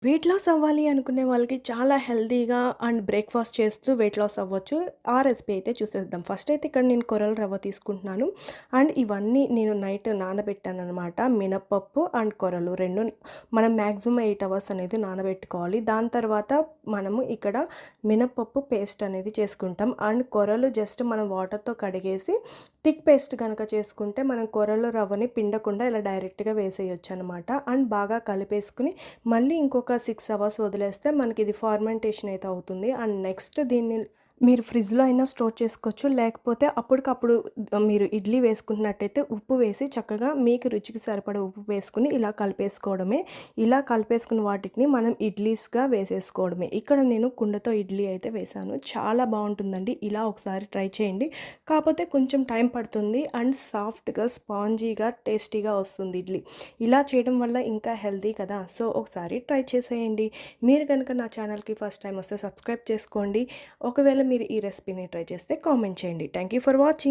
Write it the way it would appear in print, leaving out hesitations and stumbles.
Weight loss అవ్వాలి అనుకునే వాళ్ళకి చాలా హెల్తీగా అండ్ బ్రేక్‌ఫాస్ట్ చేస్తూ వెయిట్ లాస్ అవ్వచ్చు. ఆ రెసిపీ అయితే చూసేద్దాం. ఫస్ట్ అయితే ఇక్కడ నేను కొర్రల రవ్వ తీసుకుంటున్నాను. అండ్ ఇవన్నీ నేను నైట్ నానబెట్టాననమాట. మినపప్పు అండ్ కొర్రలు 2 మనం మాక్సిమం 8 అవర్స్ అనేది నానబెట్టుకోవాలి. దాని తర్వాత మనము ఇక్కడ మినపప్పు పేస్ట్ అనేది చేసుకుంటాం. అండ్ కొర్రలు జస్ట్ మనం వాటర్‌తో కడిగేసి థిక్ పేస్ట్ గనక చేసుకుంటే మనం కొర్రల రవ్వని పిండకుండా ఇలా డైరెక్ట్‌గా వేసేయొచ్చనమాట. అండ్ బాగా కలిపేసుకొని మళ్ళీ ఇంకొక 6 అవర్స్ వదిలేస్తే మనకి ఇది ఫార్మెంటేషన్ అయితే అవుతుంది. అండ్ నెక్స్ట్ దీన్ని మీరు ఫ్రిడ్జ్‌లో అయినా స్టోర్ చేసుకోవచ్చు. లేకపోతే అప్పటికప్పుడు మీరు ఇడ్లీ వేసుకుంటున్నట్టయితే ఉప్పు వేసి చక్కగా మీకు రుచికి సరిపడా ఉప్పు వేసుకొని ఇలా కలిపేసుకోవడమే. ఇలా కలిపేసుకున్న వాటిని మనం ఇడ్లీస్‌గా వేసేసుకోవడమే. ఇక్కడ నేను కుండతో ఇడ్లీ అయితే వేశాను. చాలా బావుంటుందండి. ఇలా ఒకసారి ట్రై చేయండి. కాపోతే కొంచెం టైం పడుతుంది అండ్ సాఫ్ట్‌గా, స్పాంజీగా, టేస్టీగా వస్తుంది ఇడ్లీ. ఇలా చేయడం వల్ల ఇంకా హెల్తీ కదా! సో, ఒకసారి ట్రై చేసేయండి. మీరు గనుక నా ఛానల్‌కి ఫస్ట్ టైమ్ వస్తే సబ్స్క్రైబ్ చేసుకోండి. ఒకవేళ మీరు ఈ రెసిపీని ట్రై చేస్తే కామెంట్ చేయండి. Thank you for watching.